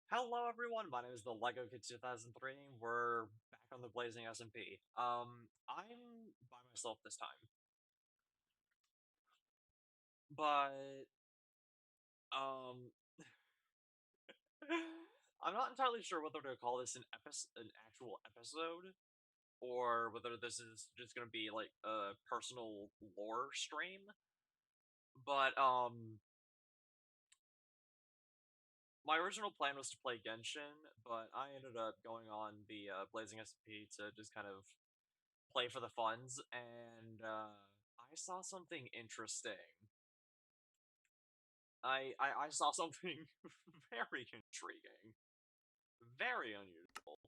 Hello everyone, my name is the Lego Kid 2003. We're back on the Blazing SMP. I'm by myself this time, but um, I'm not entirely sure whether to call this an actual episode, or whether this is just gonna be like a personal lore stream. But my original plan was to play Genshin, but I ended up going on the Blazing SMP to just kind of play for the funds, and I saw something interesting. I saw something very intriguing, very unusual.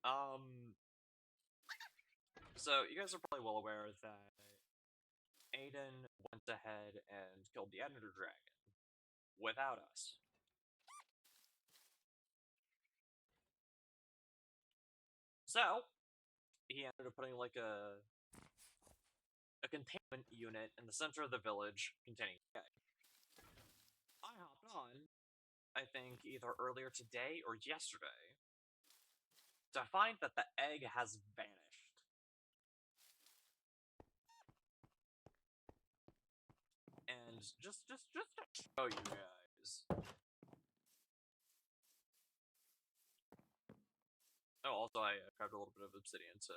Um, so you guys are probably well aware that Aiden went ahead and killed the Ender Dragon without us. So he ended up putting like a containment unit in the center of the village containing the egg. I hopped on, I think either earlier today or yesterday, to find that the egg has vanished. And just to show you guys. Oh, also I grabbed a little bit of obsidian to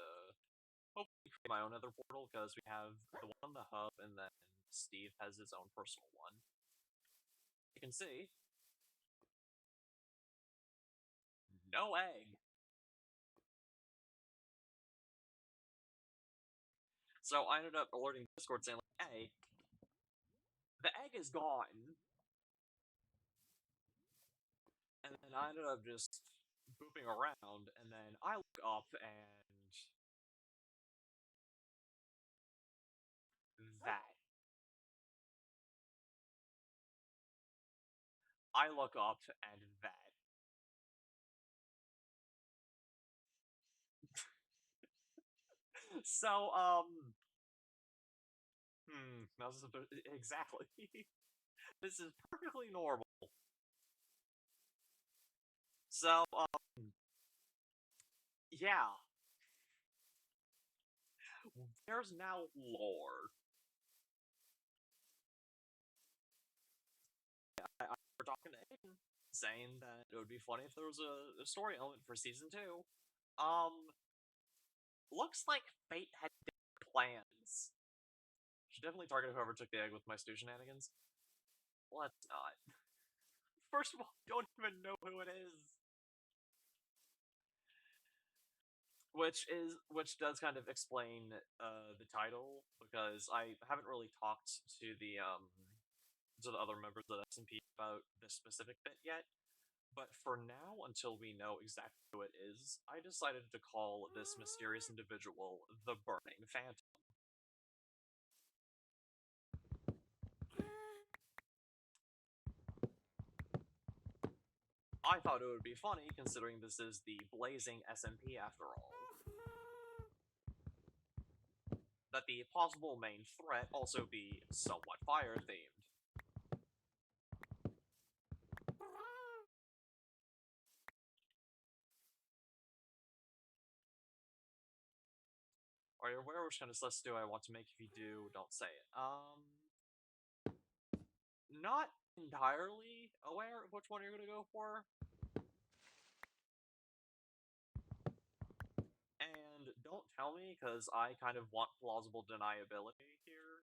hopefully create my own nether portal, because we have the one on the hub, and then Steve has his own personal one. You can see, no egg. So I ended up alerting Discord saying, like, hey, the egg is gone. And then I ended up just booping around, and then I look up, and that. I look up, and that. So, that's exactly. This is perfectly normal. So, yeah, there's now lore. I we're talking to Aiden, saying that it would be funny if there was a story element for season two. Um, looks like Fate had plans. Should definitely target whoever took the egg with my stew shenanigans. Let's not. First of all, don't even know who it is. Which does kind of explain the title, because I haven't really talked to the other members of SMP about this specific bit yet. But for now, until we know exactly who it is, I decided to call this mysterious individual the Burning Phantom. I thought it would be funny, considering this is the Blazing SMP after all, that the possible main threat also be somewhat fire themed. Are you aware which kind of sus do I want to make? If you do, don't say it. Not entirely aware of which one you're gonna go for. And don't tell me, because I kind of want plausible deniability here.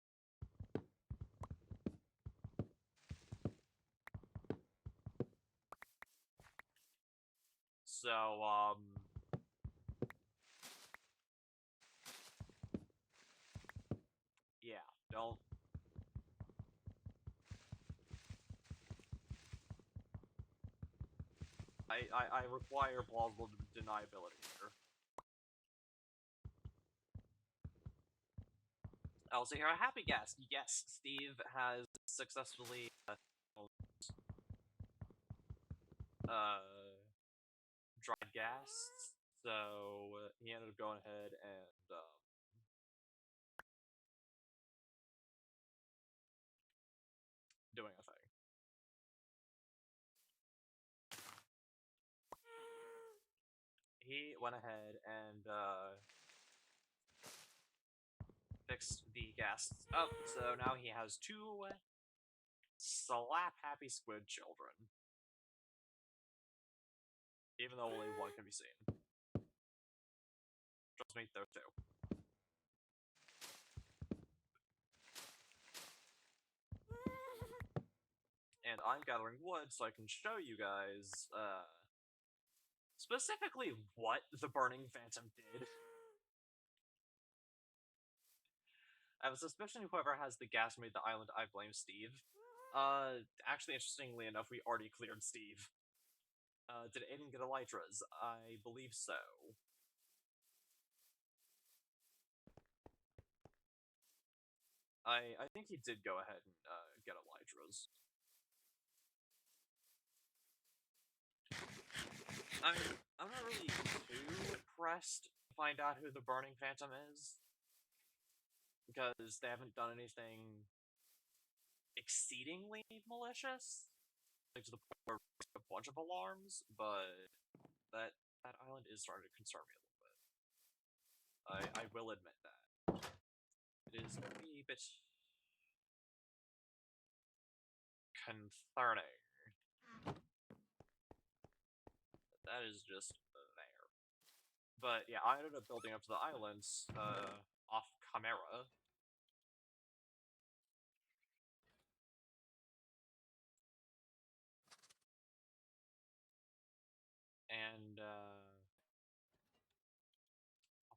So, yeah, don't. I require plausible deniability here. Also, here a happy guest. Yes, Steve has successfully uh, dried gas, so he ended up going ahead and doing a thing. he went ahead and fixed the gas up, so now he has two slap-happy squid children. Even though only one can be seen. Trust me, there's two. And I'm gathering wood so I can show you guys, specifically what the Burning Phantom did. I have a suspicion whoever has the gas made the island, I blame Steve. Actually, interestingly enough, we already cleared Steve. Did Aiden get elytras? I believe so. I think he did go ahead and, get elytras. I'm not really too pressed to find out who the Burning Phantom is, because they haven't done anything exceedingly malicious, like to the point where it's a bunch of alarms, but that island is starting to concern me a little bit. I will admit that. It is a wee bit concerning. That is just there. But yeah, I ended up building up to the islands, off Chimera. And,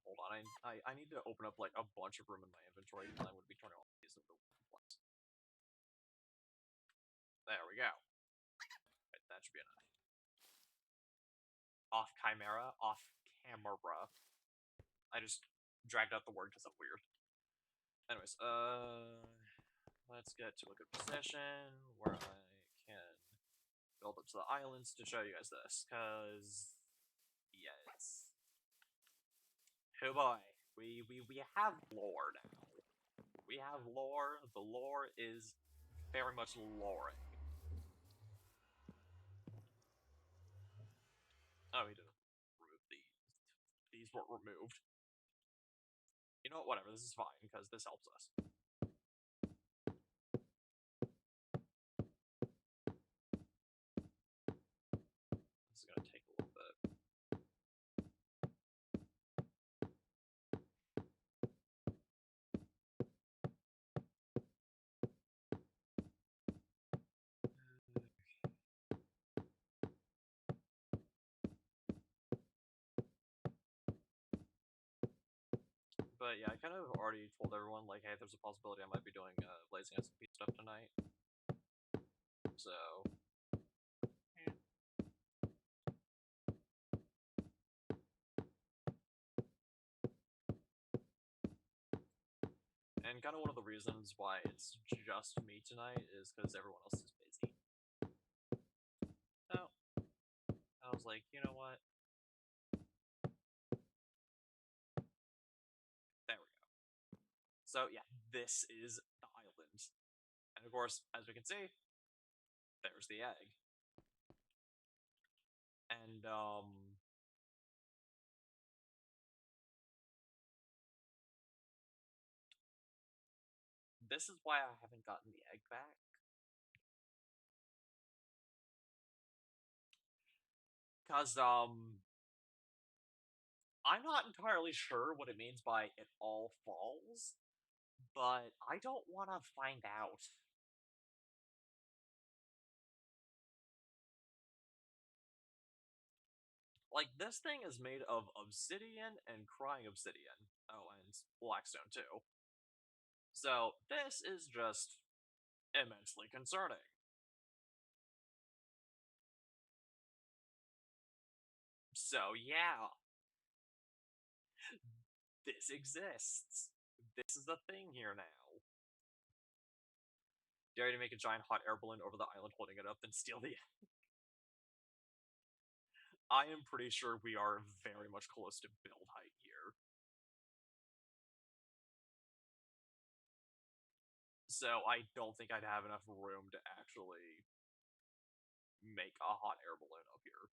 hold on, I need to open up, like, a bunch of room in my inventory, and I would be turning all these into one place. There we go. Right, that should be enough. Off Chimera, off camera. I just dragged out the word because I'm weird. Anyways, let's get to a good position where I can build up to the islands to show you guys this, because yes. Oh boy, we have lore now. We have lore. The lore is very much loring. Oh, he didn't remove these. These were removed. You know what? Whatever. This is fine because this helps us. This is gonna take a little bit. But yeah, I kind of already told everyone, like, hey, there's a possibility I might be doing Blazing SMP stuff tonight. So, yeah. And kind of one of the reasons why it's just me tonight is because everyone else is busy. So, I was like, you know what? There we go. So yeah, this is the island. And of course, as we can see, there's the egg. And, this is why I haven't gotten the egg back. Because, I'm not entirely sure what it means by it all falls, but I don't want to find out. Like, this thing is made of obsidian and crying obsidian. Oh, and blackstone too. So, this is just immensely concerning. So, yeah. This exists. This is a thing here now. Dare to make a giant hot air balloon over the island holding it up, then steal the egg. I am pretty sure we are very much close to build height here. So I don't think I'd have enough room to actually make a hot air balloon up here.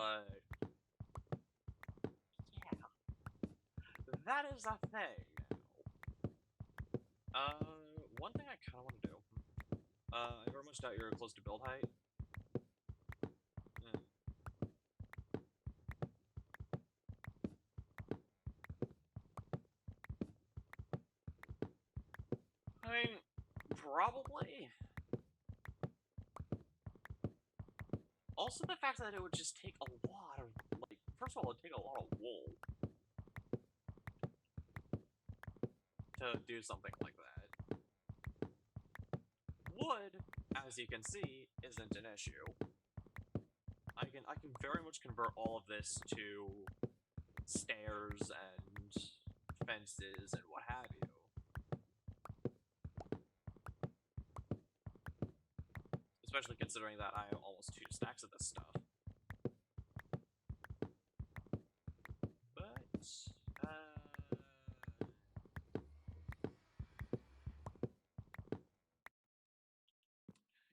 But yeah, that is a thing now. One thing I kind of want to do. I very much doubt you're close to build height. I mean, probably. Also, the fact that it would just take a lot of, like, first of all, it'd take a lot of wool to do something like that. Wood, as you can see, isn't an issue. I can very much convert all of this to stairs and fences and what have you. Especially considering that I have almost 2 stacks of this stuff. But,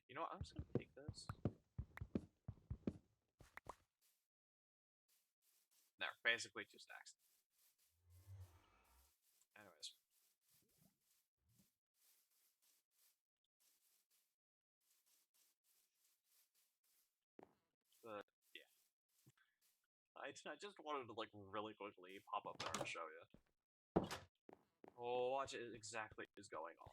you know what, I'm just gonna take this. There, basically 2 stacks. Anyways. But, yeah. I just wanted to, like, really quickly pop up there and show you. Oh, watch it exactly is going on.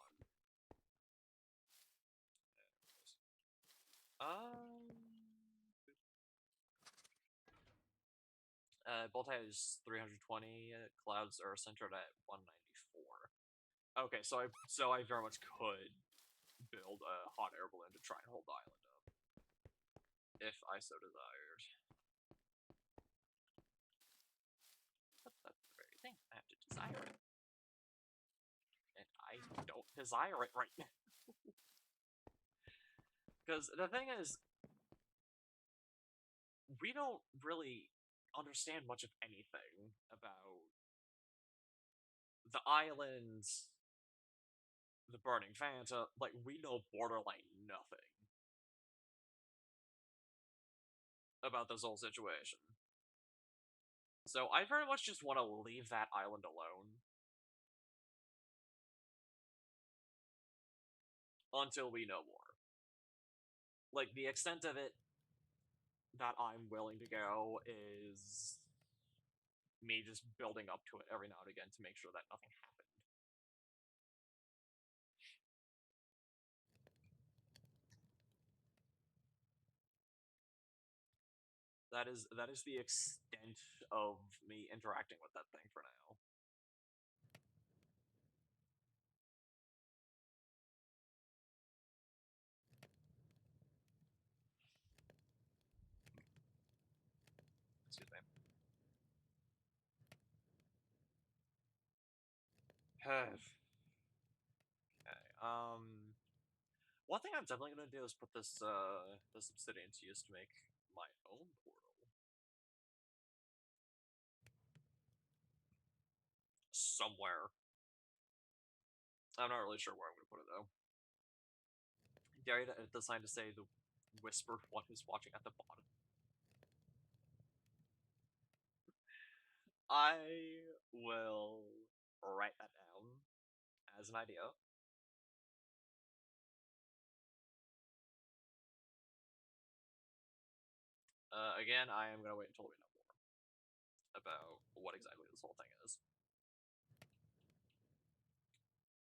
Bolt height is 320. Clouds are centered at 194. Okay, so I very much could build a hot air balloon to try and hold the island up, if I so desired. But that's the very thing. I have to desire it, and I don't desire it right now. Because the thing is, we don't really understand much of anything about the islands, the Burning Fanta. Like, we know borderline nothing about this whole situation. So I very much just want to leave that island alone until we know more. Like, the extent of it that I'm willing to go is me just building up to it every now and again to make sure that nothing happened. That is the extent of me interacting with that thing for now. Excuse me. Okay. One thing I'm definitely gonna do is put this this obsidian to use to make my own portal. Somewhere. I'm not really sure where I'm gonna put it though. Dare you the sign to say the whispered one is watching at the bottom. I will write that down as an idea. Again, I am gonna wait until we know more about what exactly this whole thing is.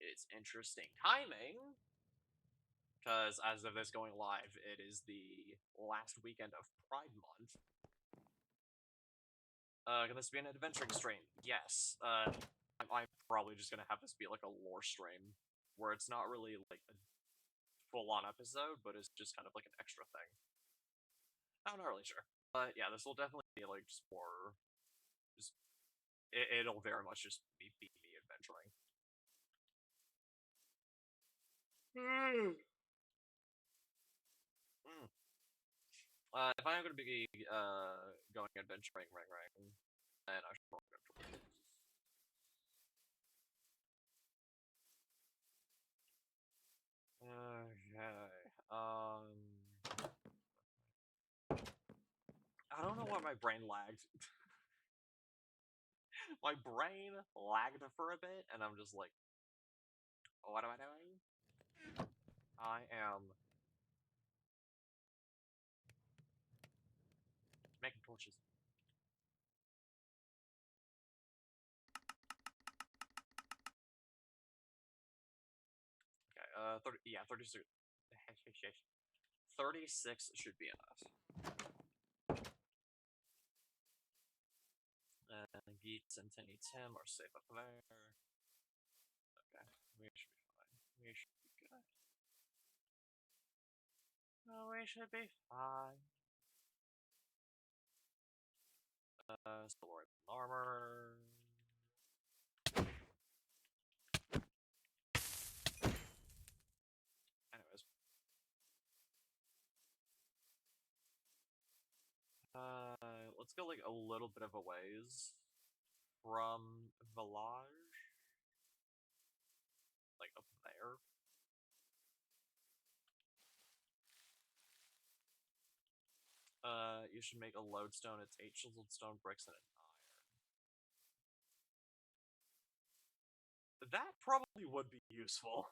It's interesting timing, because as of this going live, it is the last weekend of Pride Month. Can this be an adventuring stream? Yes. I'm probably just gonna have this be like a lore stream, where it's not really like a full-on episode, but it's just kind of like an extra thing. I'm not really sure. But yeah, this will definitely be like just more, just, it'll very much just be me adventuring. If I'm gonna be going adventuring ring, then I should probably go to Okay. I don't know why my brain lagged. My brain lagged for a bit, and I'm just like, what am I doing? I am making torches. Okay, 30, yeah, 36. 36 should be enough. Geets and Tinny Tim are safe up there. Okay, we should be fine. We should be good. Oh, we should be fine. Solar armor. Anyways. Let's go like a little bit of a ways from Village. Like up there. You should make a lodestone. It's 8 chiseled stone bricks and an iron. That probably would be useful.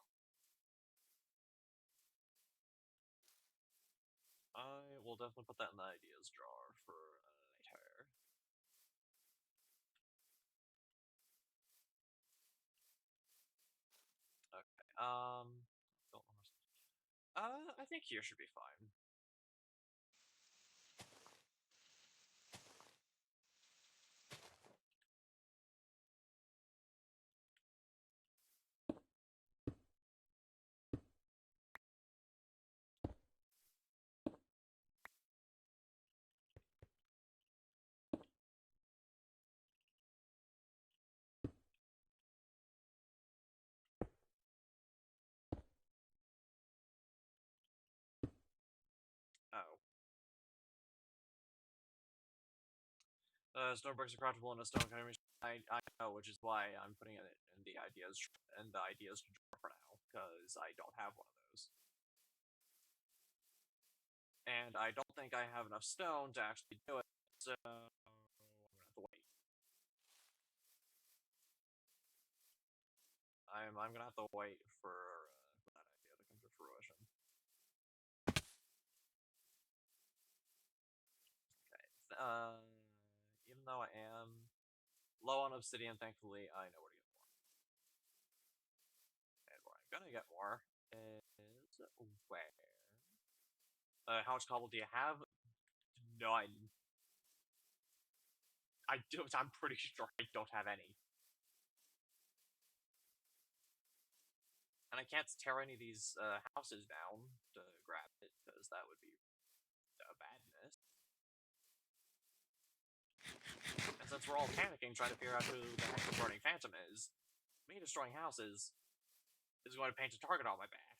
I will definitely put that in the ideas drawer for later. Okay. I think here should be fine. Oh. Stone bricks are craftable in a stone cutting machine. I know, which is why I'm putting it in the ideas drawer for now, because I don't have one of those. And I don't think I have enough stone to actually do it, so I'm gonna have to wait. I'm gonna have to wait for that idea to come to fruition. Okay. Even though I am low on obsidian, thankfully I know where to get more. And where I'm gonna get more is where? How much cobble do you have? None. I'm pretty sure I don't have any. And I can't tear any of these houses down to grab it, because that would be badness. And since we're all panicking trying to figure out who the heck the Burning Phantom is, me destroying houses is going to paint a target on my back.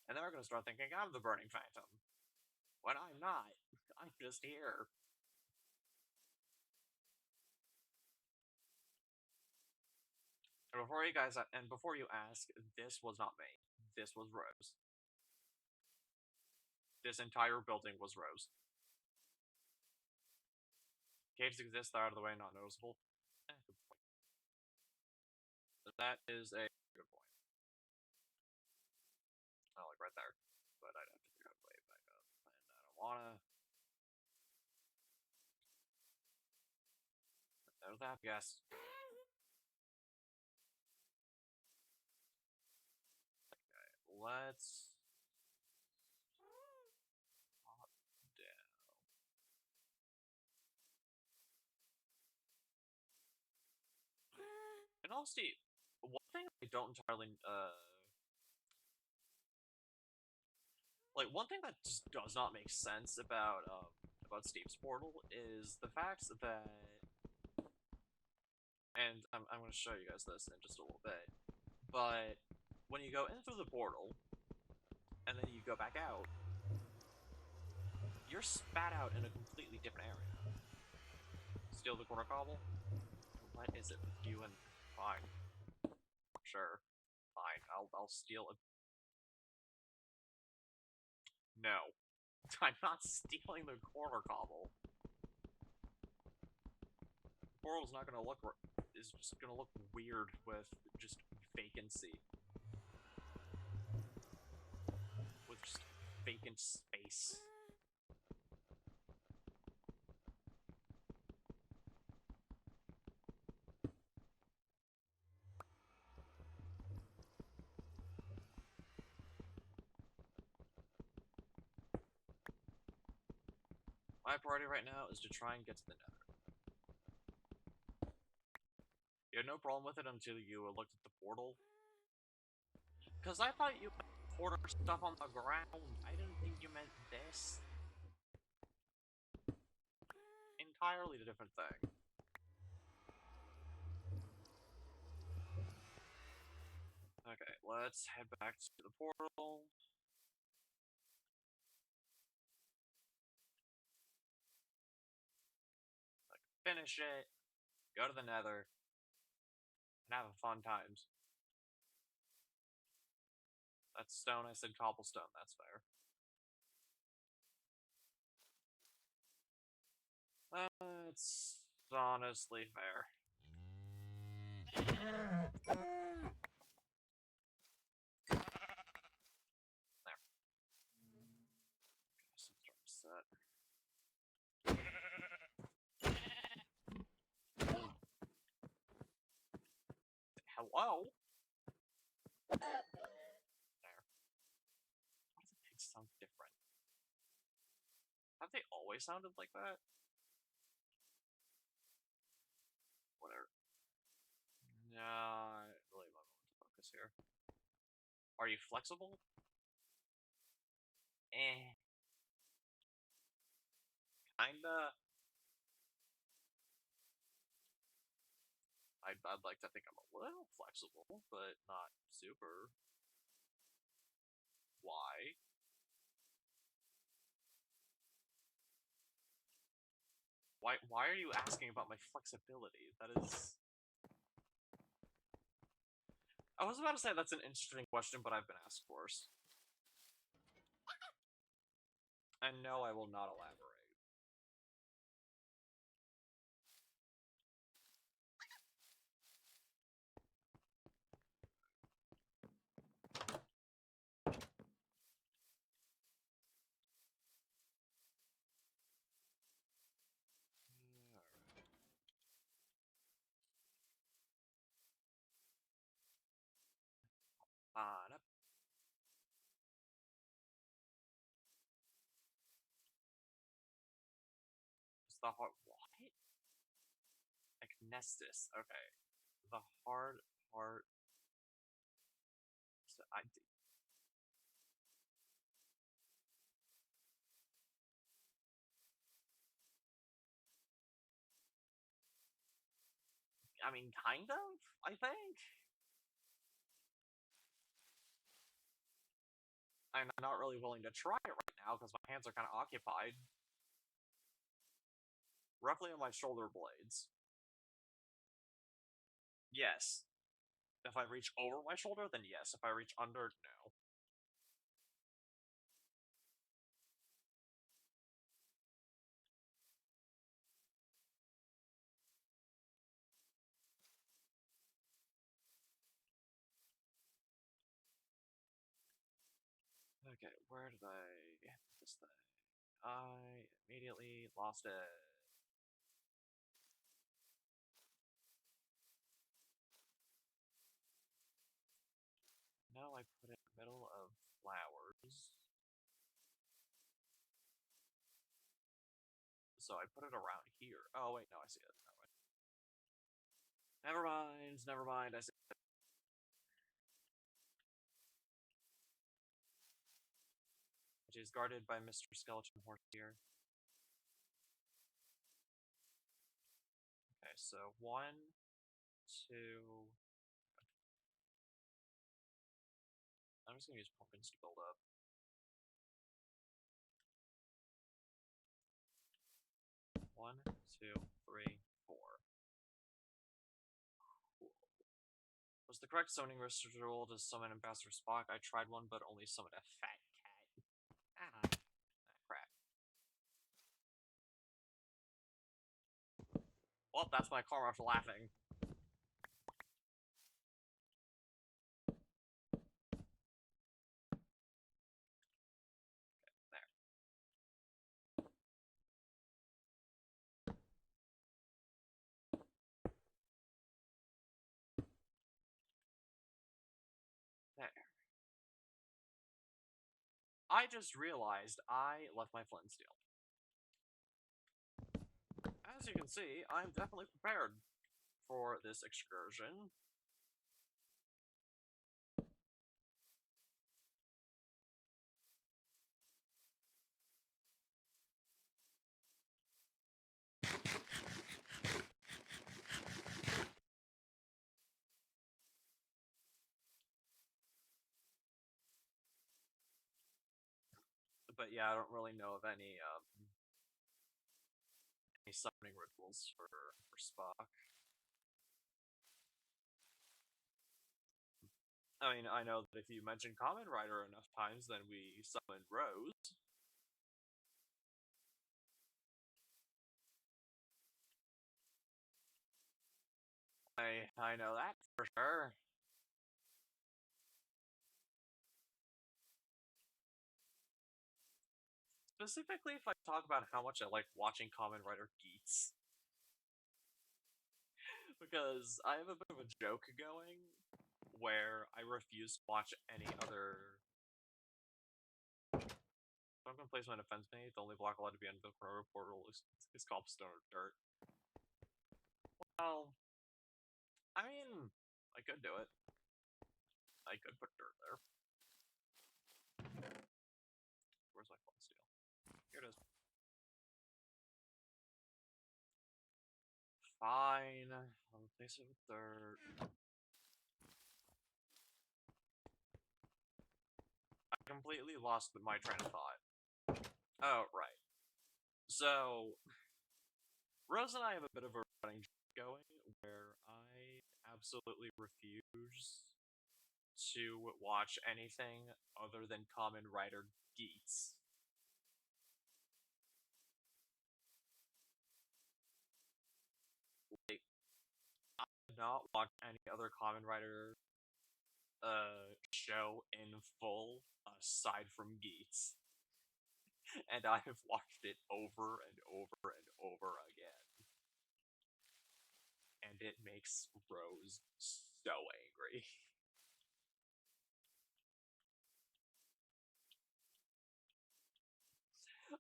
And they're going to start thinking I'm the Burning Phantom. When I'm not. I'm just here. And before you ask, this was not me. This was Rose. This entire building was Rose. Caves exist, they're out of the way, not noticeable. Good point. That is a good point. Oh, like right there. But I'd have to figure out a way back up. And I don't wanna. There's that, yes. Okay, let's pop down. And honestly, one thing I don't entirely like, one thing that just does not make sense about Steve's portal is the fact that, and I'm going to show you guys this in just a little bit, but when you go in through the portal and then you go back out, you're spat out in a completely different area. Steal the corner cobble? What is it with you and fine? Sure, fine. I'll steal it. No. I'm not stealing the corner cobble. The portal's not gonna look. Is just gonna look weird with just vacancy. With just vacant space. My priority right now is to try and get to the nether. You had no problem with it until you looked at the portal. Because I thought you meant porter stuff on the ground. I didn't think you meant this. Entirely different thing. Okay, let's head back to the portal. Finish it, go to the nether, and have a fun times. That's stone, I said cobblestone, that's fair. That's honestly fair. There. Set. Hello? There. Why do the pigs sound different? Have they always sounded like that? Whatever. No, I really want to focus here. Are you flexible? Eh. Kinda. I'd like to think I'm a little flexible, but not super. Why? Why are you asking about my flexibility? That is... I was about to say that's an interesting question, but I've been asked worse. And no, I will not elaborate. On up. It's the hard... What? Agnestis. Okay. The hard part... So I mean, kind of, I think. I'm not really willing to try it right now because my hands are kind of occupied. Roughly on my shoulder blades. Yes. If I reach over my shoulder, then yes. If I reach under, no. Okay, where did I get this thing? I immediately lost it. No, I put it in the middle of flowers. So I put it around here. Oh, wait, no, I see it. Never mind, never mind, I see it. Which is guarded by Mr. Skeleton Horse here. Okay, so 1, 2... I'm just gonna use pumpkins to build up. One, two, three, four. Cool. Was the correct summoning ritual to summon Ambassador Spock? I tried one, but only summoned a fat cat. Ah, crap. Well, that's my karma for laughing. There. There. I just realized I left my flint and steel. As you can see, I'm definitely prepared for this excursion. But yeah, I don't really know of any summoning rituals for Spock. I mean, I know that if you mention Kamen Rider enough times, then we summon Rose. I know that for sure. Specifically, if I talk about how much I like watching Kamen Rider Geats. Because I have a bit of a joke going where I refuse to watch any other Sunken Placement Defense Mate. The only block allowed to be under the Chrono Portal is Cobblestone or Dirt. Well, I mean, I could do it. I could put Dirt there. Where's my flint steel? Here it is. Fine. I'll replace it with Dirt. I completely lost my train of thought. Oh, right. So, Rose and I have a bit of a running joke going where I absolutely refuse to watch anything other than Kamen Rider Geats. Like, I did not watch any other Kamen Rider show in full aside from Geats. And I have watched it over and over and over again. And it makes Rose so angry.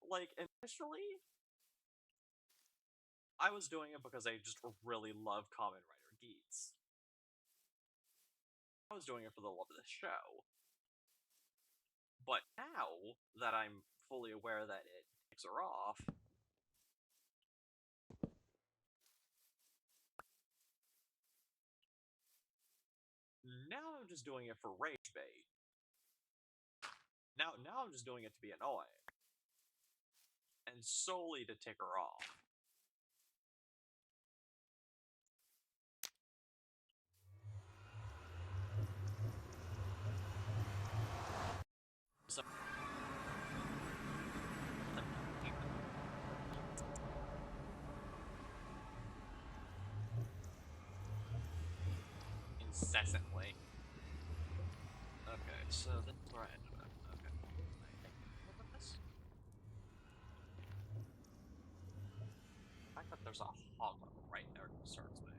Like, initially, I was doing it because I just really love Kamen Rider Geats. I was doing it for the love of the show. But now that I'm fully aware that it takes her off, now I'm just doing it for rage bait. Now I'm just doing it to be annoying. And solely to tick her off. So incessantly. Okay, so this is where I ended up. Okay. Look at this. The fact that there's a hog right there concerns me.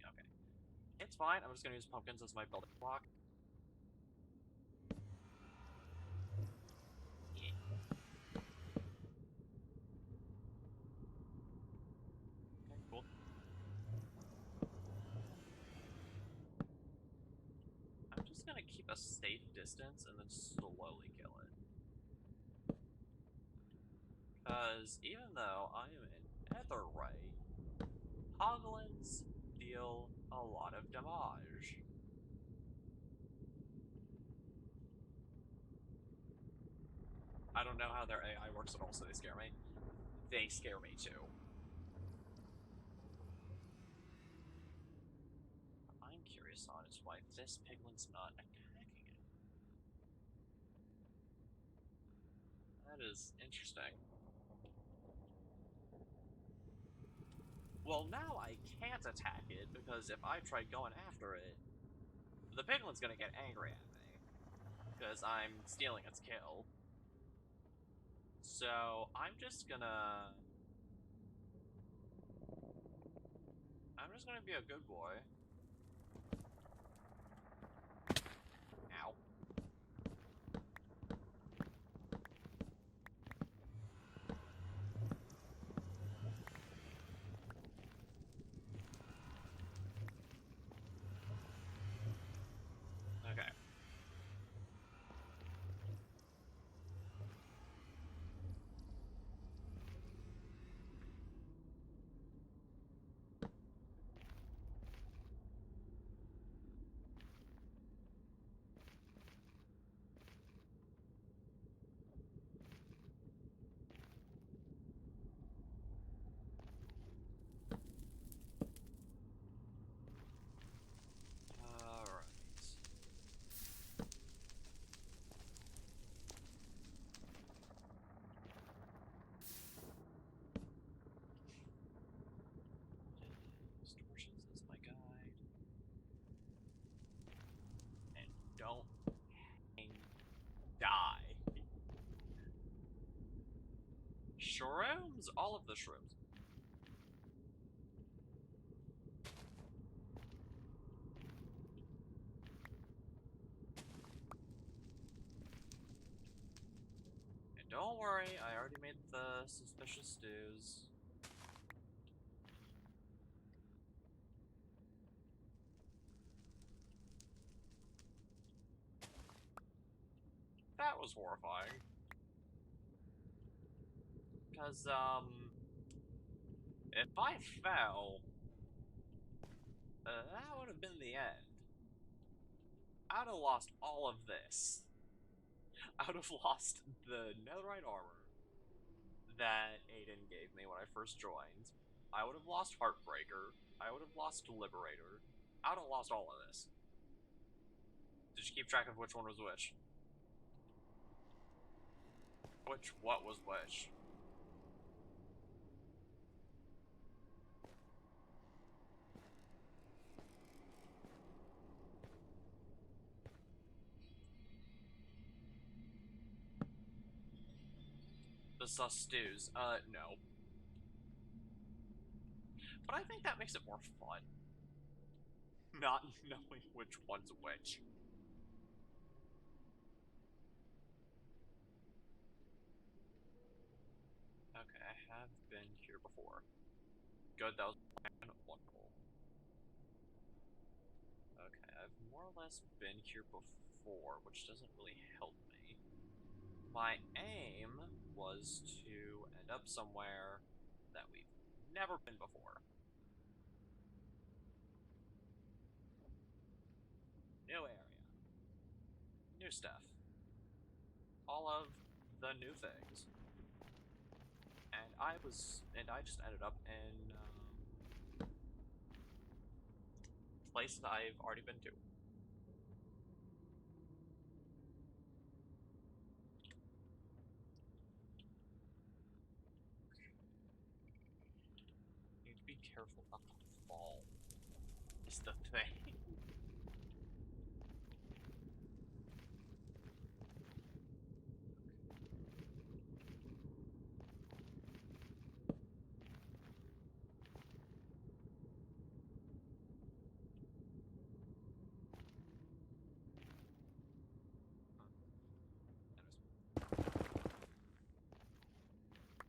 Okay. It's fine, I'm just gonna use pumpkins as my building block. Yeah. Okay, cool. I'm just gonna keep a safe distance and then slowly kill it. Because even though I am in netherite, hoglins deal a lot of damage. I don't know how their AI works at all, so they scare me. They scare me too. I'm curious on his wife this piglin's not attacking it. That is interesting. Well, now I can't attack it, because if I try going after it, the piglin's gonna get angry at me, because I'm stealing its kill. So, I'm just gonna be a good boy. Ow. Okay. Alright. Distortions is my guide. And don't die. Shrooms? All of the shrooms. And don't worry, I already made the suspicious stews. That was horrifying. Because, if I fell, that would have been the end. I would have lost all of this. I would have lost the netherite armor that Aiden gave me when I first joined. I would have lost Heartbreaker. I would have lost Liberator. I would have lost all of this. Did you keep track of which one was which? What was which? The sus stews. No. But I think that makes it more fun. Not knowing which one's which. Okay, I have been here before. Good, that was wonderful. Okay, I've more or less been here before, which doesn't really help me. My aim was to end up somewhere that we've never been before. New area. New stuff. All of the new things. And I just ended up in places I've already been to. You need to be careful not to fall. Is the thing.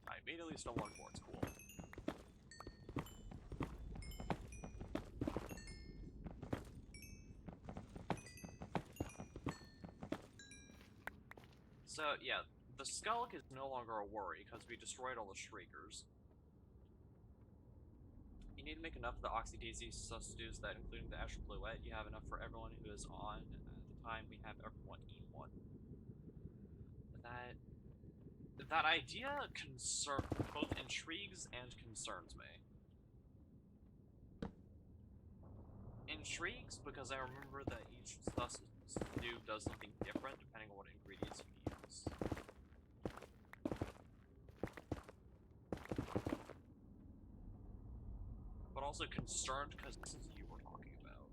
I immediately stole one for it's cool. So, yeah, the Skulk is no longer a worry, because we destroyed all the Shriekers. You need to make enough of the Oxy Daisy sus stews that, including the Astral Bluette, you have enough for everyone who is on at the time we have everyone eat one. That idea both intrigues and concerns me. intrigues because I remember that each stew does something different depending on what ingredients you use. But also concerned because this is you we're talking about.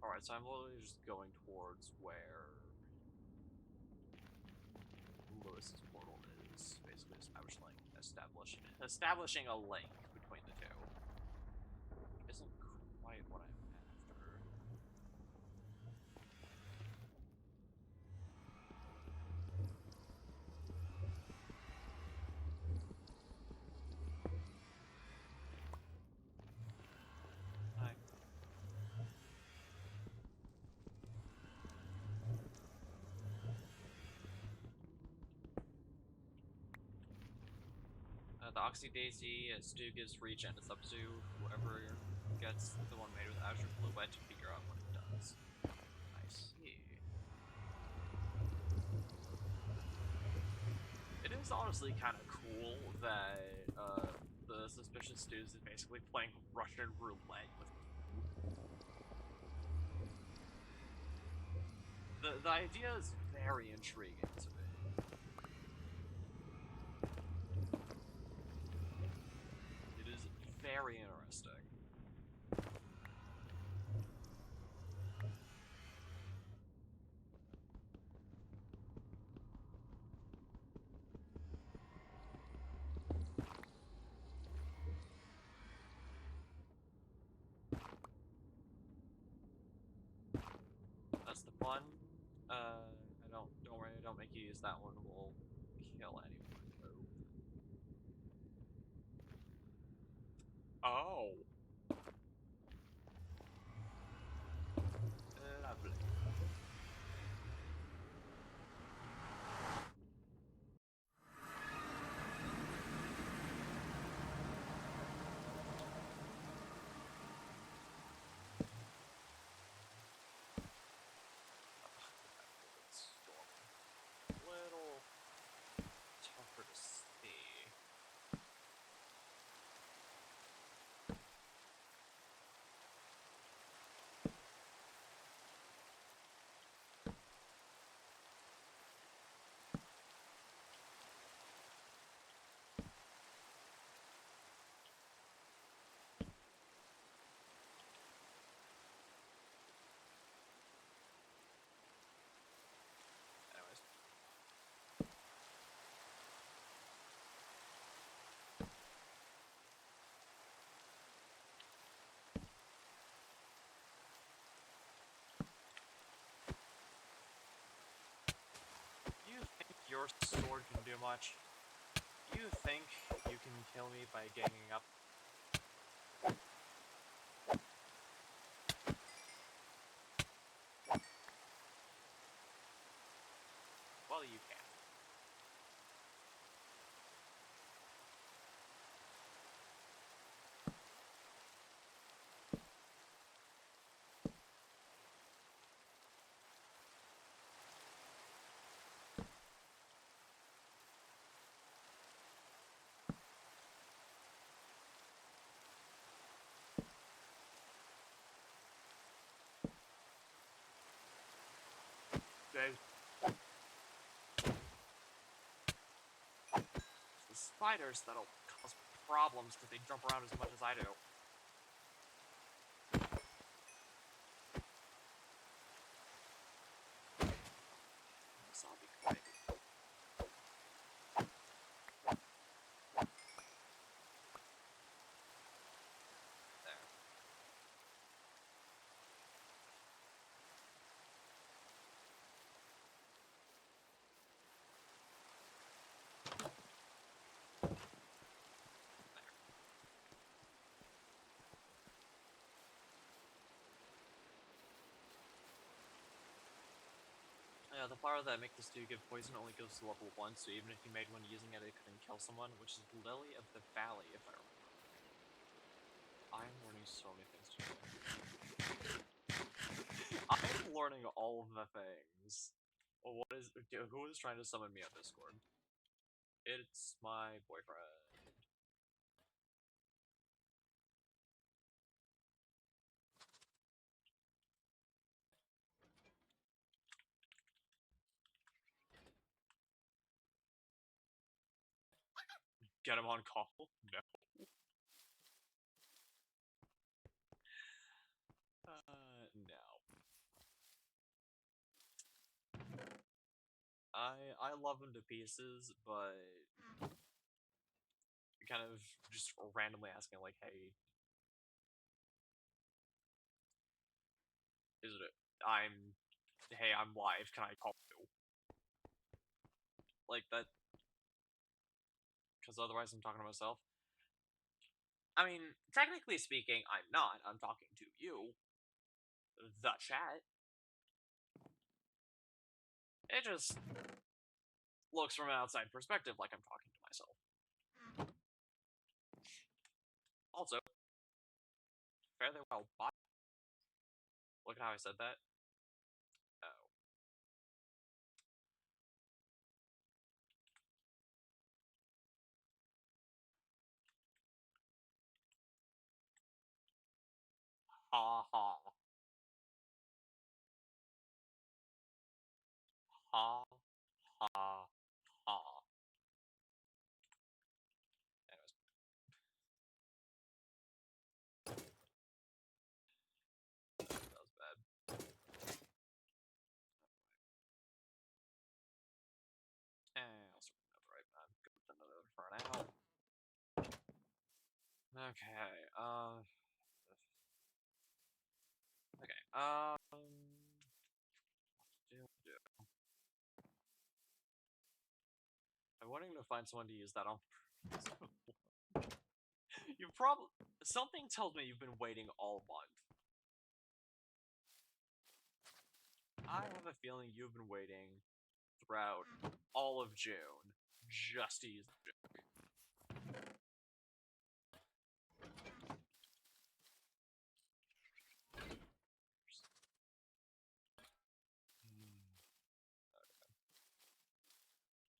Alright, so I'm literally just going towards where Lewis's portal is, basically establishing a link between the two. Isn't quite what I'm after. Hi. The Oxy Daisy, Stu gives Reach, and it's up to whoever gets the one made with Azure Fluid to figure out what it does. I see. It is honestly kind of cool that the Suspicious Stews is basically playing Russian roulette with the idea is very intriguing to me. It is very interesting. That's the fun. Don't worry, don't make you use that one. We'll kill anyone. Oh. Lovely. Little tougher to see. Anyways. You think your sword can do much? You think you can kill me by ganging up? Well, you can. The spiders that'll cause problems because they jump around as much as I do. Zombie quick. There. the flower that make the stew give poison only goes to level 1, so even if you made one using it, it couldn't kill someone, which is Lily of the Valley, if I remember correctly. I'm learning so many things today. I'm learning all of the things. Who is trying to summon me on Discord? It's my boyfriend. Get him on call? No. No. I love him to pieces, but kind of just randomly asking like, hey, is it? Hey, I'm live. Can I call you? Like that, because otherwise I'm talking to myself. I mean, technically speaking, I'm not. I'm talking to you, the chat. It just looks from an outside perspective like I'm talking to myself. Also, fairly well. Bye. Look at how I said that. Oh. Ha ha. Ha ha ha. Anyways. That was bad. I'll start with another right. I'm good with another for now. Okay, okay, I'm wanting to find someone to use that on. You probably something tells me you've been waiting all month. I have a feeling you've been waiting throughout all of June just to use the joke.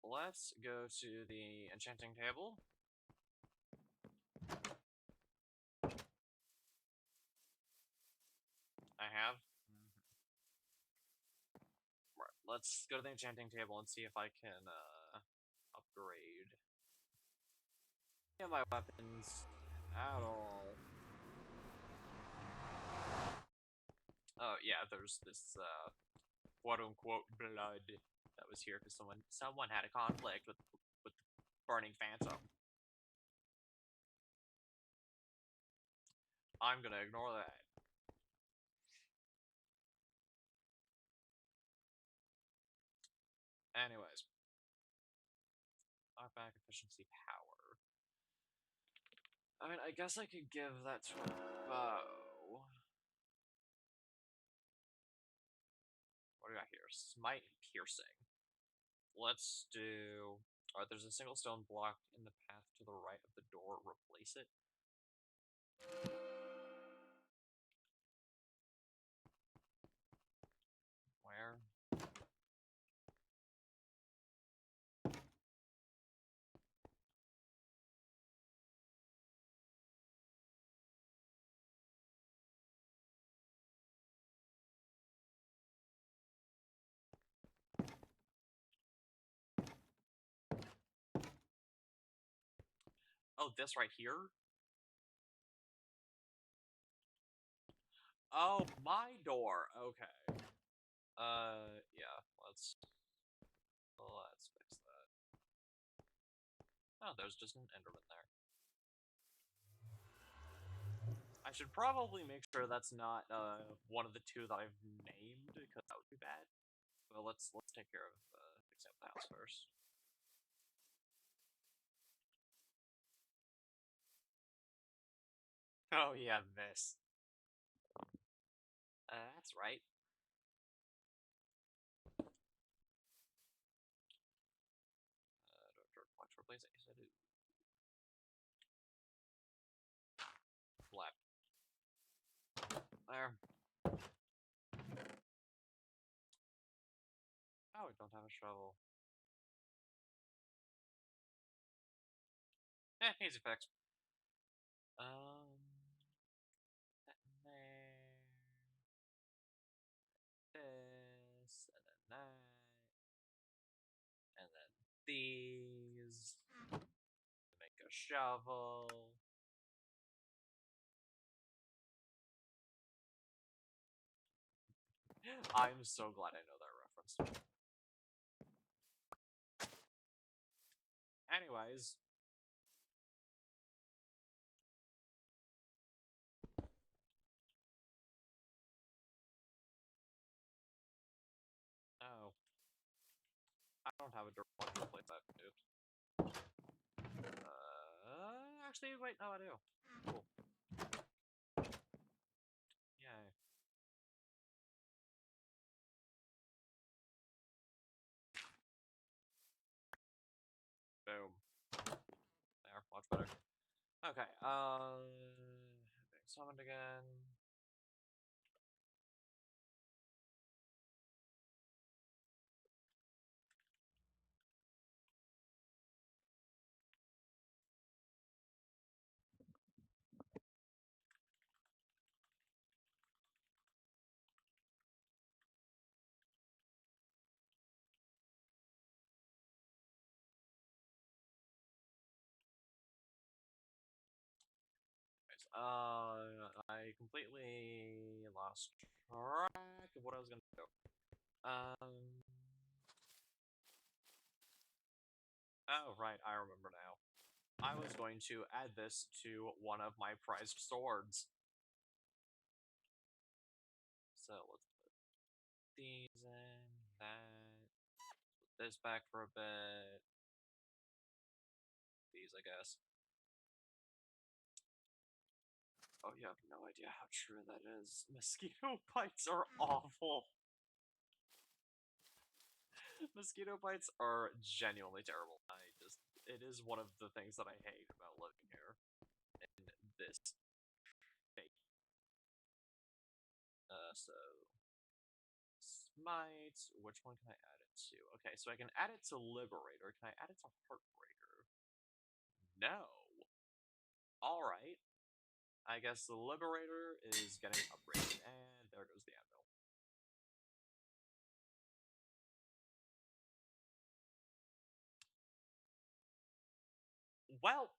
Let's go to the enchanting table. I have. Right, let's go to the enchanting table and see if I can upgrade my weapons at all. Oh yeah, there's this quote unquote blood that was here because someone had a conflict with the burning phantom. I'm gonna ignore that. Anyways, knockback efficiency power. I mean, I guess I could give that to a bow. What do we got here? Smite and piercing. Let's do. Alright, there's a single stone block in the path to the right of the door. Replace it. Where? Oh, this right here? Oh, my door. Okay. Yeah. Let's fix that. Oh, there's just an Enderman there. I should probably make sure that's not one of the two that I've named because that would be bad. Well, let's take care of fixing up the house first. Oh yeah, this. That's right. replace it. Black. There. Oh, I don't have a shovel. Easy fix. That in there. This, and then that. And then these. Make a shovel. I'm so glad I know that reference. Anyways. Oh. I don't have a dirt one to replace that, dude. Actually, wait, no, I do. Cool. Yay. Boom. There, much better. Okay, being summoned again. I completely lost track of what I was gonna do. Oh, right, I remember now. I was going to add this to one of my prized swords. So let's put these in, that, put this back for a bit. These, I guess. Oh, you have no idea how true that is. Mosquito bites are awful. Mosquito bites are genuinely terrible. It is one of the things that I hate about living here in this state. So Smite, which one can I add it to? Okay, so I can add it to Liberator. Can I add it to Heartbreaker? No. Alright. I guess the Liberator is getting upgraded, and there goes the anvil. Well,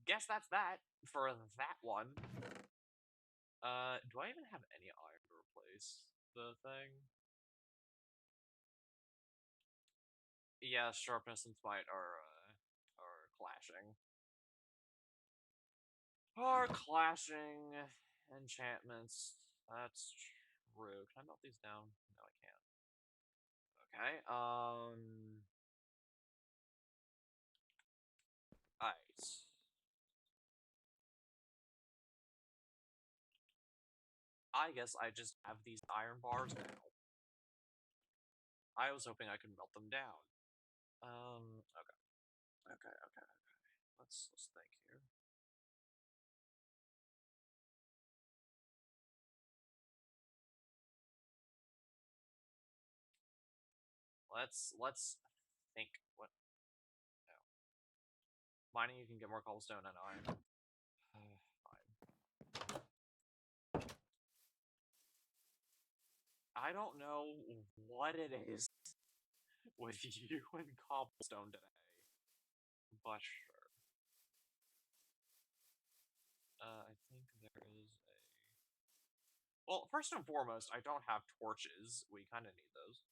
guess that's that for that one. Do I even have any iron to replace the thing? Yeah, sharpness and smite are clashing. Are clashing enchantments. That's true. Can I melt these down? No, I can't. Okay. Alright. I guess I just have these iron bars now. I was hoping I could melt them down. Okay. Okay. Let's think here. Let's think. What? No. Mining, you can get more cobblestone and iron. Fine. I don't know what it is with you and cobblestone today, but sure. I think there is a. Well, first and foremost, I don't have torches. We kind of need those.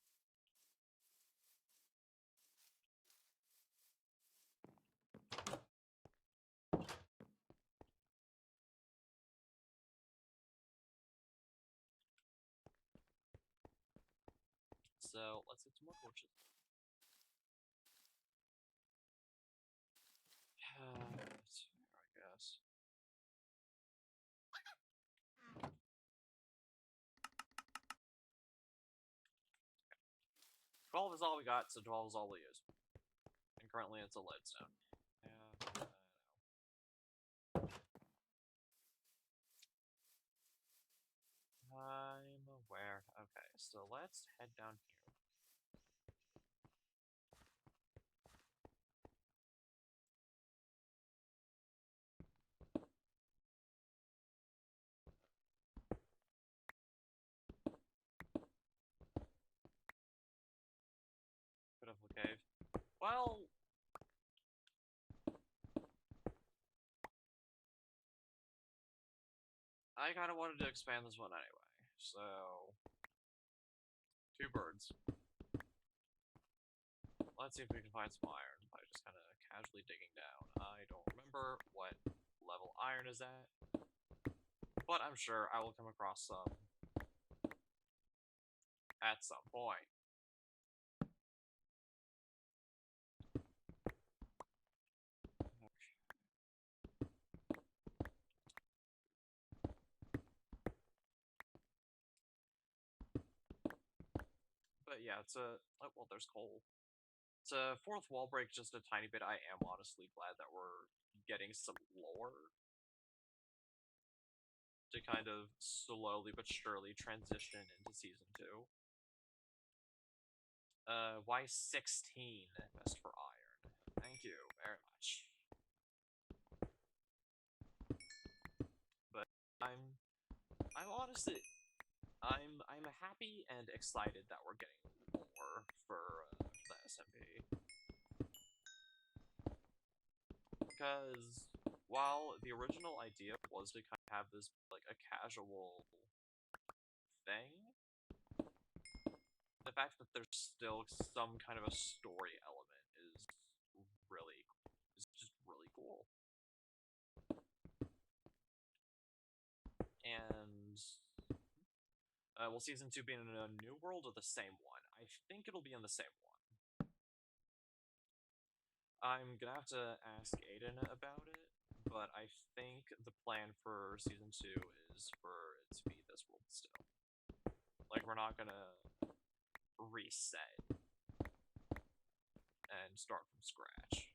So let's get some more torches. It's fair, I guess. 12 is all we got, so 12 is all we use. And currently it's a leadstone. Yeah, I'm aware. Okay, so let's head down here. Beautiful cave. Well, I kind of wanted to expand this one anyway, so 2 birds. Let's see if we can find some iron by just kind of casually digging down. I don't remember what level iron is but I'm sure I will come across some at some point. But yeah, it's a... Oh, well, there's coal. It's a 4th wall break just a tiny bit. I am honestly glad that we're getting some lore to kind of slowly but surely transition into Season 2. Why 16 best for iron? Thank you very much. But I'm honestly... I'm happy and excited that we're getting more for the SMP. Because while the original idea was to kind of have this like a casual thing, the fact that there's still some kind of a story element is just really cool. And will Season 2 be in a new world or the same one? I think it'll be in the same one. I'm gonna have to ask Aiden about it, but I think the plan for Season 2 is for it to be this world still. Like, we're not gonna reset and start from scratch.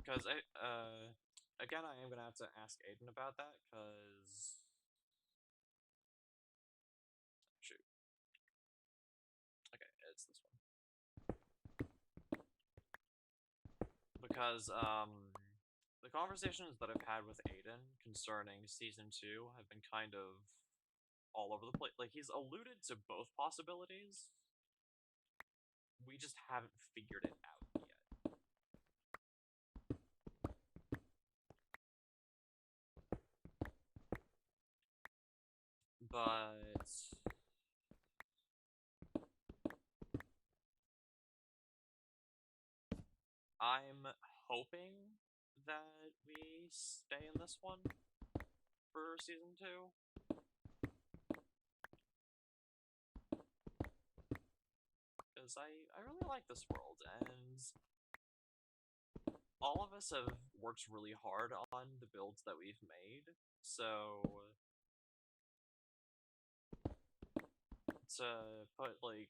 Because again, I am gonna have to ask Aiden about that, because... Shoot. Okay, it's this one. Because, the conversations that I've had with Aiden concerning Season 2 have been kind of all over the place. Like, he's alluded to both possibilities. We just haven't figured it out yet. But... I'm hoping that we stay in this one for Season 2. Because I really like this world, and all of us have worked really hard on the builds that we've made, so to put, like,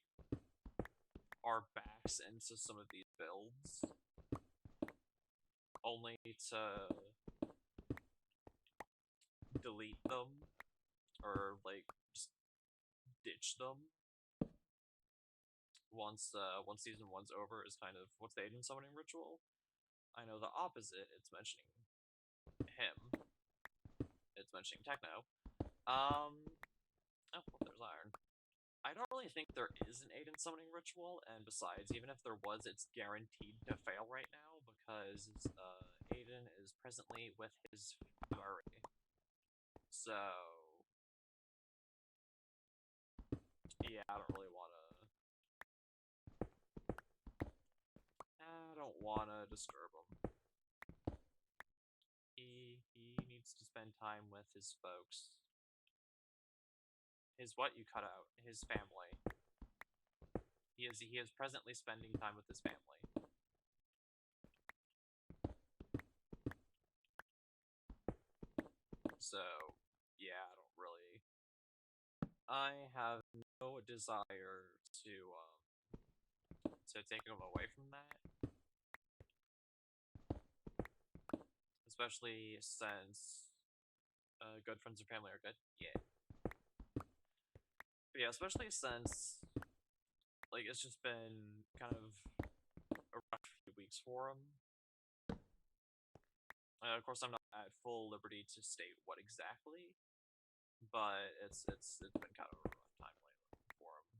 our backs into some of these builds, only to delete them, or, like, just ditch them once Season 1's over is kind of, what's the Aiden summoning ritual? I know the opposite, it's mentioning him. It's mentioning Techno. Oh, well, there's iron. I don't really think there is an Aiden summoning ritual, and besides, even if there was, it's guaranteed to fail right now, because Aiden is presently with his furry. So... yeah, I don't wanna disturb him. He needs to spend time with his folks. His what you cut out? His family. He is presently spending time with his family. So, yeah, I don't really. I have no desire to take them away from that, especially since good friends and family are good. Yeah, but yeah, especially since like it's just been kind of a rough few weeks for them. Of course, I'm not at full liberty to state what exactly, but it's been kind of a rough time lately for them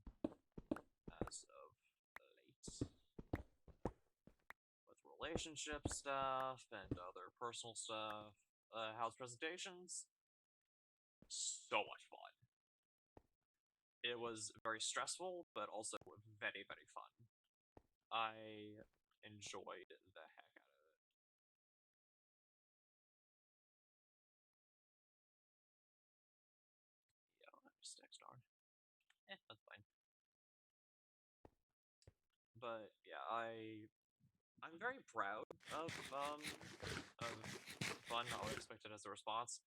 as of late, with relationship stuff and other personal stuff. House presentations, so much fun. It was very stressful, but also very very fun. I enjoyed the heck out of it. Yeah, just text darn. That's fine. But yeah, I'm very proud of fun not what I expected as a response.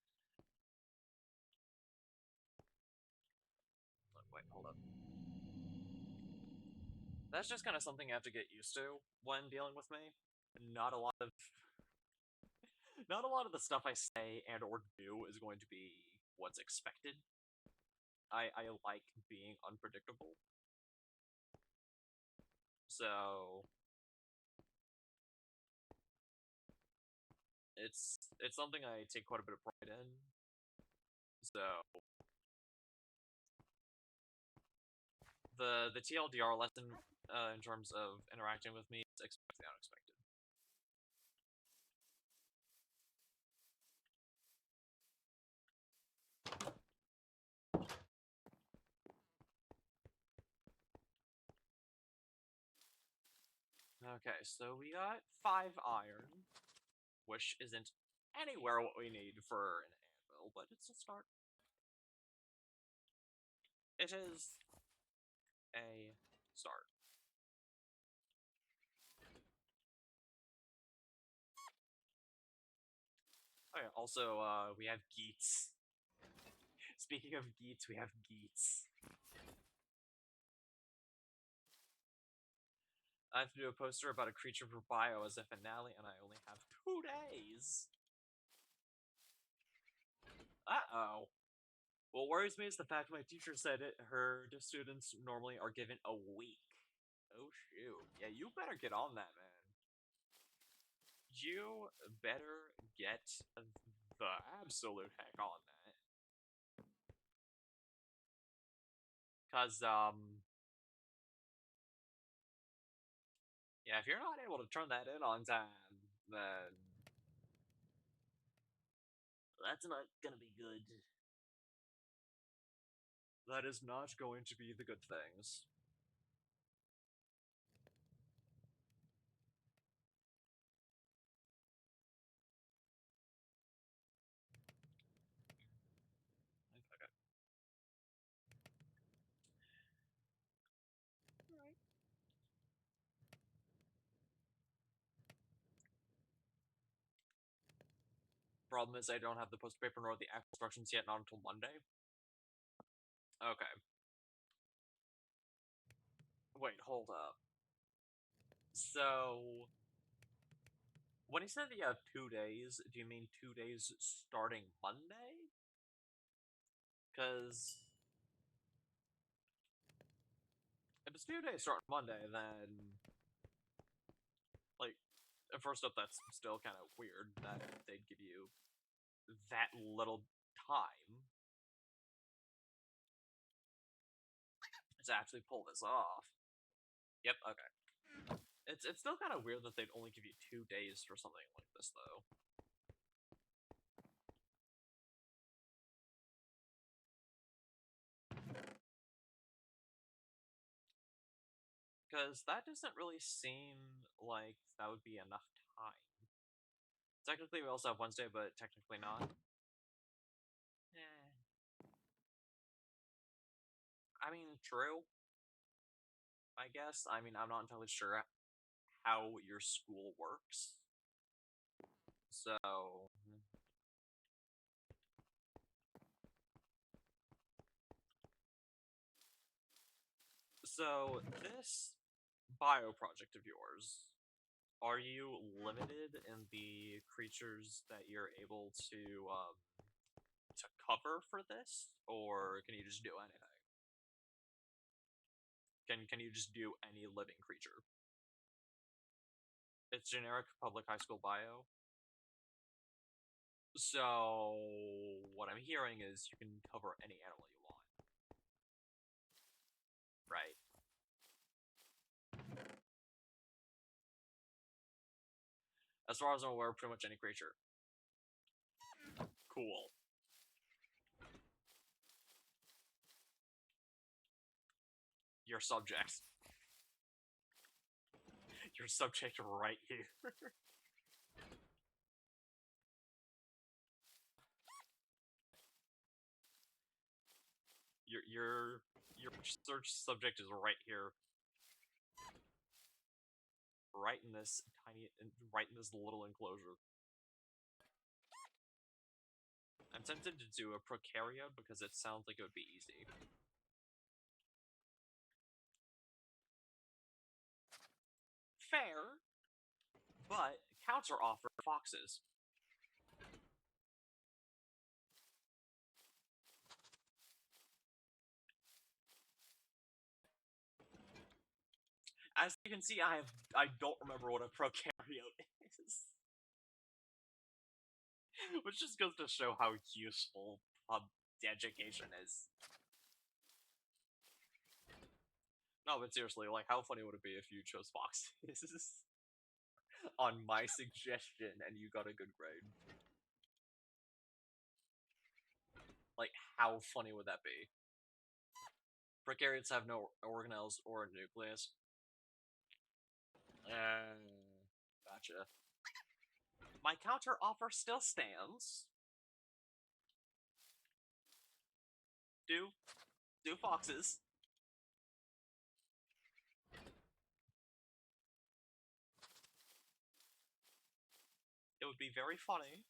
Wait, hold up. That's just kind of something I have to get used to when dealing with me. Not a lot of not a lot of the stuff I say and or do is going to be what's expected. I like being unpredictable. So it's something I take quite a bit of pride in. So the TLDR lesson in terms of interacting with me is expect the unexpected. Okay, so we got 5 iron, which isn't anywhere what we need for an anvil, but it's a start. It is a start. Okay, also, we have Geets. Speaking of Geets, we have Geets. I have to do a poster about a creature for bio as a finale, and I only have 2 days. Uh-oh. What worries me is the fact my teacher said her students normally are given a week. Oh shoot. Yeah, you better get on that, man. You better get the absolute heck on that. Cause yeah, if you're not able to turn that in on time, then that's not gonna be good. That is not going to be the good things. Okay. Alright. Problem is I don't have the poster paper nor the actual instructions yet, not until Monday. Okay. Wait, hold up. So when you said that you have 2 days, do you mean 2 days starting Monday? Because if it's 2 days starting Monday, then like first up, that's still kind of weird that they'd give you that little time to actually pull this off. Yep. Okay. It's still kind of weird that they'd only give you 2 days for something like this, though. Because that doesn't really seem like that would be enough time. Technically, we also have Wednesday, but technically not. Eh. I mean, true. I guess. I mean, I'm not entirely sure how your school works. So, So this bio project of yours, are you limited in the creatures that you're able to cover for this, or can you just do anything? Can you just do any living creature? It's generic public high school bio. So what I'm hearing is you can cover any animal you want, right? As far as I'm aware, pretty much any creature. Cool. Your subject. Your subject right here. Your search subject is right here, right in this right in this little enclosure. I'm tempted to do a prokaryote because it sounds like it would be easy. Fair, but counter offer foxes. As you can see, I don't remember what a prokaryote is. Which just goes to show how useful education is. No, but seriously, like, how funny would it be if you chose foxes on my suggestion and you got a good grade? Like, how funny would that be? Prokaryotes have no organelles or a nucleus. Gotcha. My counter offer still stands. Do foxes. It would be very funny.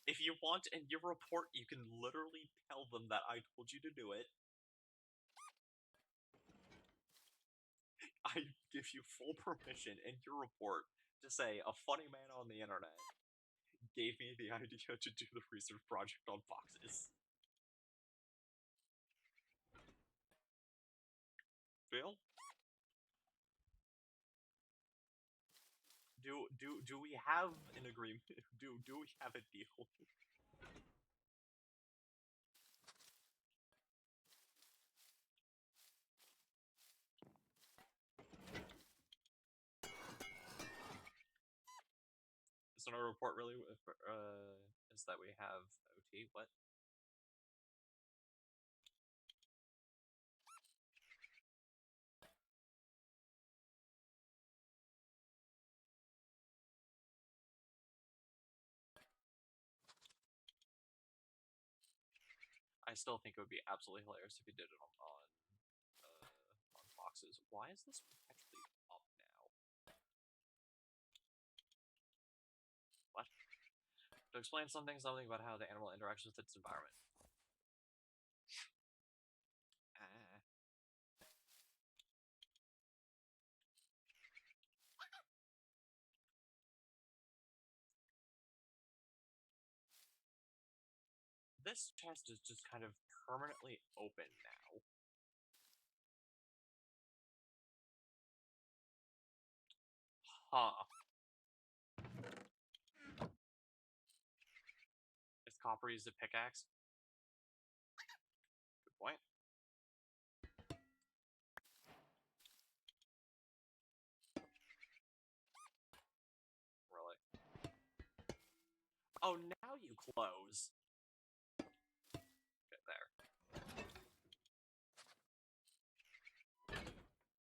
If you want in your report, you can literally tell them that I told you to do it. I give you full permission in your report to say a funny man on the internet gave me the idea to do the research project on foxes. Phil? Do we have an agreement? Do we have a deal? So our report really is that we have OT. What? I still think it would be absolutely hilarious if you did it on foxes. Why is this actually up now? What? To explain something about how the animal interacts with its environment. Ah. This chest is just kind of permanently open now. Huh. Is copper used a pickaxe? Good point. Really? Oh, now you close. Okay, there.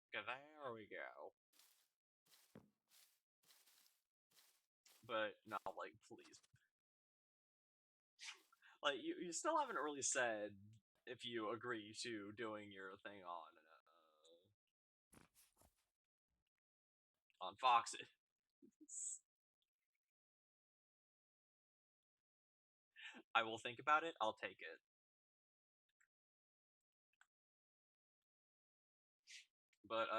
Okay, there we go. But not like, please. Like, you still haven't really said if you agree to doing your thing on foxes. I will think about it. I'll take it. but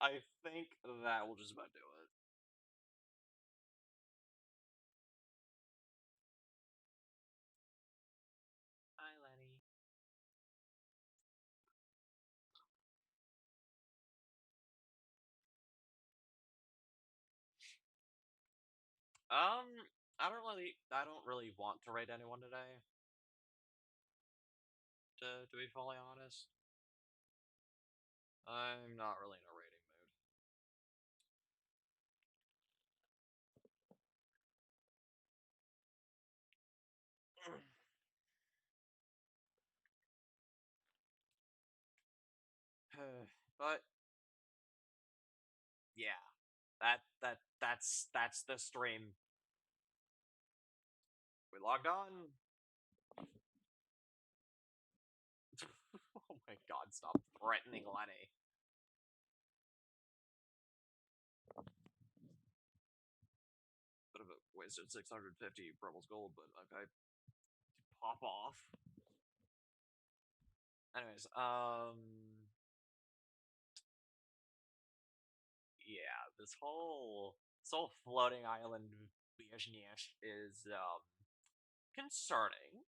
I think that will just about do it. Hi, Lenny. Um, I don't really want to rate anyone today. To be fully honest, I'm not really in a rating mood. But yeah, that's the stream. We logged on. Oh my god, stop threatening Lenny. Bit of a wasted 650 Rebels gold, but okay. Pop off. Anyways, yeah, this whole floating island business is concerning,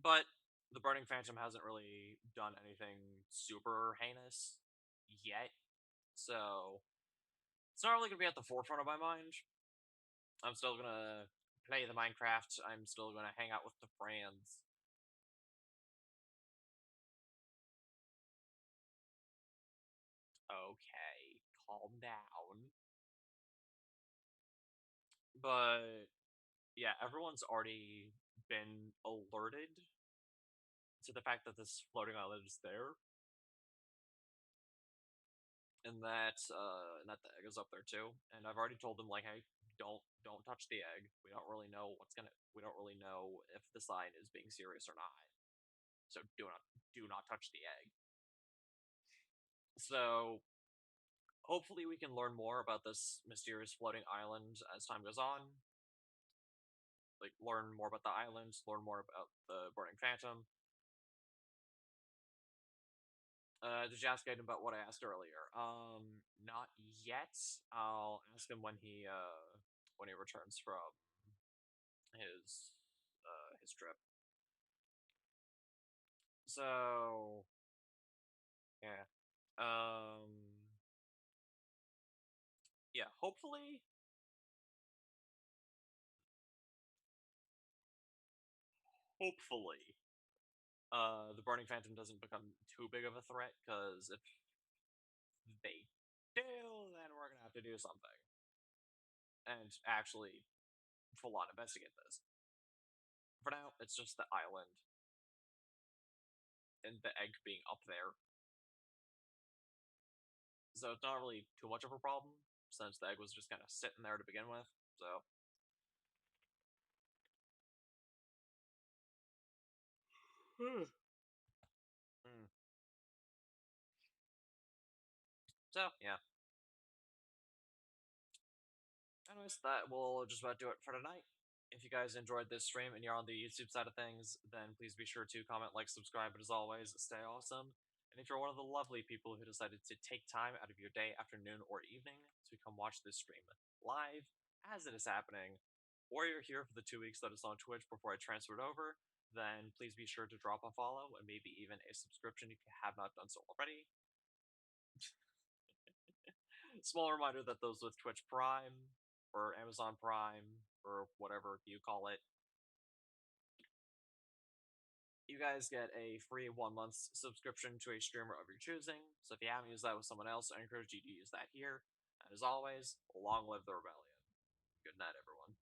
but the Burning Phantom hasn't really done anything super heinous yet, so it's not really gonna be at the forefront of my mind. I'm still gonna play the Minecraft. I'm still gonna hang out with the friends. Okay, calm down. But yeah, everyone's already been alerted to the fact that this floating island is there, and that the egg is up there too. And I've already told them like, hey, don't touch the egg. We don't really know if the sign is being serious or not. So do not touch the egg. So hopefully we can learn more about this mysterious floating island as time goes on. Like learn more about the island, learn more about the burning phantom. Did you ask Aiden about what I asked earlier? Not yet. I'll ask him when he returns from his trip. So yeah. Yeah. Hopefully, the Burning Phantom doesn't become too big of a threat. Because if they do, then we're gonna have to do something and actually full on investigate this. For now, it's just the island and the egg being up there. So it's not really too much of a problem since the egg was just kind of sitting there to begin with. So, hmm. So yeah. Anyways, that will just about do it for tonight. If you guys enjoyed this stream and you're on the YouTube side of things, then please be sure to comment, like, subscribe, and as always, stay awesome. And if you're one of the lovely people who decided to take time out of your day, afternoon, or evening to come watch this stream live as it is happening, or you're here for the 2 weeks that it's on Twitch before I transferred over, then please be sure to drop a follow and maybe even a subscription if you have not done so already. Small reminder that those with Twitch Prime or Amazon Prime or whatever you call it, you guys get a free 1 month subscription to a streamer of your choosing. So if you haven't used that with someone else, I encourage you to use that here. And as always, long live the rebellion. Good night, everyone.